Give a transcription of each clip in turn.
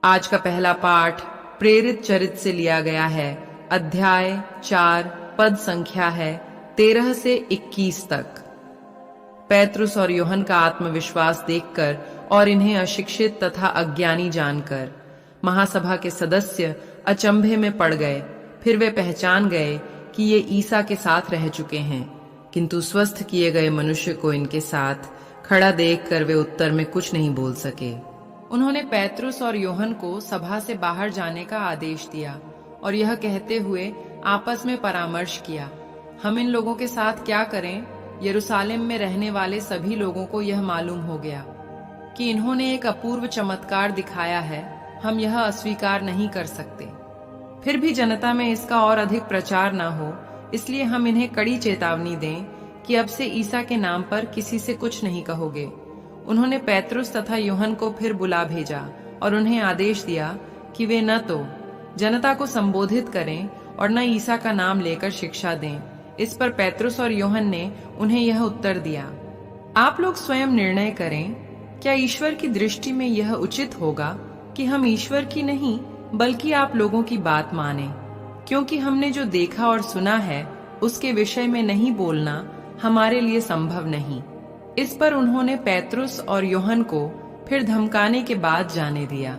आज का पहला पाठ प्रेरित चरित से लिया गया है। अध्याय 4, पद संख्या है 13 से 21 तक। पैतरुस और यूहन्ना का आत्मविश्वास देखकर और इन्हें अशिक्षित तथा अज्ञानी जानकर महासभा के सदस्य अचंभे में पड़ गए। फिर वे पहचान गए कि ये ईसा के साथ रह चुके हैं, किंतु स्वस्थ किए गए मनुष्य को इनके साथ खड़ा देखकर वे उत्तर में कुछ नहीं बोल सके। उन्होंने पैतरुस और यूहन्ना को सभा से बाहर जाने का आदेश दिया और यह कहते हुए आपस में परामर्श किया, हम इन लोगों के साथ क्या करें? यरूशलेम में रहने वाले सभी लोगों को यह मालूम हो गया कि इन्होंने एक अपूर्व चमत्कार दिखाया है। हम यह अस्वीकार नहीं कर सकते। फिर भी जनता में इसका और अधिक प्रचार न हो, इसलिए हम इन्हें कड़ी चेतावनी दें कि अब से ईसा के नाम पर किसी से कुछ नहीं कहोगे। उन्होंने पैतरुस तथा यूहन्ना को फिर बुला भेजा और उन्हें आदेश दिया कि वे न तो जनता को संबोधित करें और न ईसा का नाम लेकर शिक्षा दें। इस पर पैतरुस और यूहन्ना ने उन्हें यह उत्तर दिया, आप लोग स्वयं निर्णय करें, क्या ईश्वर की दृष्टि में यह उचित होगा कि हम ईश्वर की नहीं बल्कि आप लोगों की बात माने? क्योंकि हमने जो देखा और सुना है उसके विषय में नहीं बोलना हमारे लिए संभव नहीं। इस पर उन्होंने पैतरुस और यूहन्ना को फिर धमकाने के बाद जाने दिया।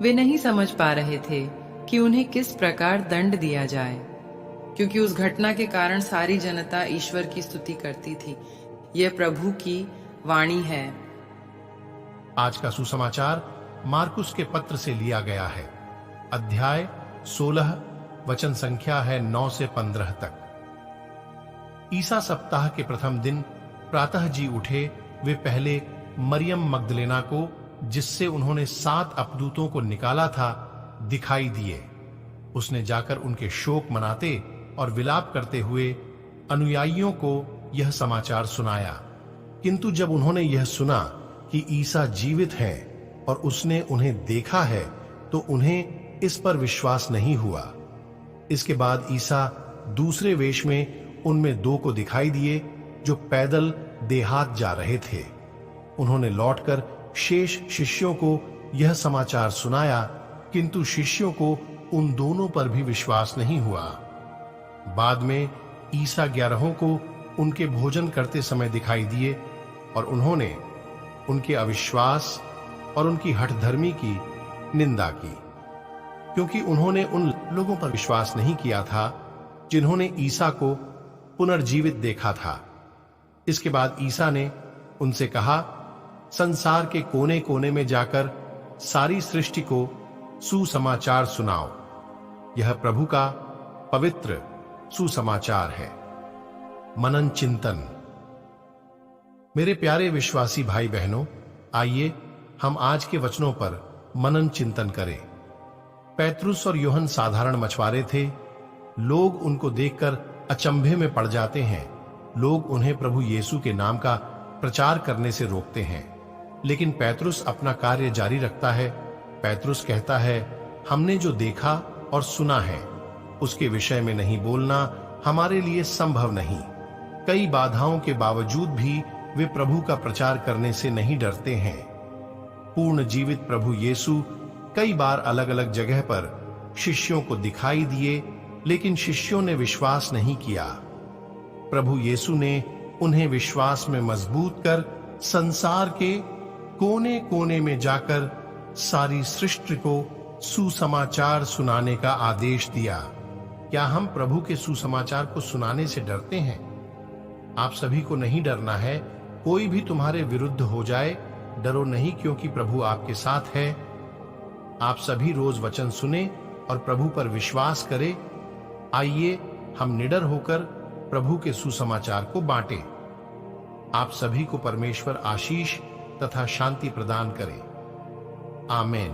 वे नहीं समझ पा रहे थे कि उन्हें किस प्रकार दंड दिया जाए, क्योंकि उस घटना के कारण सारी जनता ईश्वर की स्तुति करती थी। यह प्रभु की वाणी है। आज का सुसमाचार मार्कुस के पत्र से लिया गया है। अध्याय 16, वचन संख्या है 9 से 15 तक। ईसा सप्ताह के प्रथम दिन प्रातः जी उठे। वे पहले मरियम मगदलेना को, जिससे उन्होंने 7 अपदूतों को निकाला था, दिखाई दिए। उसने जाकर उनके शोक मनाते और विलाप करते हुए अनुयायियों को यह समाचार सुनाया। किंतु जब उन्होंने यह सुना कि ईसा जीवित हैं और उसने उन्हें देखा है, तो उन्हें इस पर विश्वास नहीं हुआ। इसके बाद ईसा दूसरे वेश में उनमें 2 को दिखाई दिए, जो पैदल देहात जा रहे थे। उन्होंने लौटकर शेष शिष्यों को यह समाचार सुनाया, किंतु शिष्यों को उन दोनों पर भी विश्वास नहीं हुआ। बाद में ईसा 11 को उनके भोजन करते समय दिखाई दिए और उन्होंने उनके अविश्वास और उनकी हठधर्मी की निंदा की, क्योंकि उन्होंने उन लोगों पर विश्वास नहीं किया था जिन्होंने ईसा को पुनर्जीवित देखा था। इसके बाद ईसा ने उनसे कहा, संसार के कोने कोने में जाकर सारी सृष्टि को सुसमाचार सुनाओ। यह प्रभु का पवित्र सुसमाचार है। मनन चिंतन। मेरे प्यारे विश्वासी भाई बहनों, आइए हम आज के वचनों पर मनन चिंतन करें। पैतरुस और यूहन्ना साधारण मछुआरे थे। लोग उनको देखकर अचंभे में पड़ जाते हैं। लोग उन्हें प्रभु यीशु के नाम का प्रचार करने से रोकते हैं, लेकिन पैतरुस अपना कार्य जारी रखता है। पैतरुस कहता है, हमने जो देखा और सुना है उसके विषय में नहीं बोलना हमारे लिए संभव नहीं। कई बाधाओं के बावजूद भी वे प्रभु का प्रचार करने से नहीं डरते हैं। पूर्ण जीवित प्रभु यीशु कई बार अलग अलग जगह पर शिष्यों को दिखाई दिए, लेकिन शिष्यों ने विश्वास नहीं किया। प्रभु यीशु ने उन्हें विश्वास में मजबूत कर संसार के कोने कोने में जाकर सारी सृष्टि को सुसमाचार सुनाने का आदेश दिया। क्या हम प्रभु के सुसमाचार को सुनाने से डरते हैं? आप सभी को नहीं डरना है। कोई भी तुम्हारे विरुद्ध हो जाए, डरो नहीं, क्योंकि प्रभु आपके साथ है। आप सभी रोज वचन सुने और प्रभु पर विश्वास करें। आइए हम निडर होकर प्रभु के सुसमाचार को बांटें। आप सभी को परमेश्वर आशीष तथा शांति प्रदान करे। आमीन।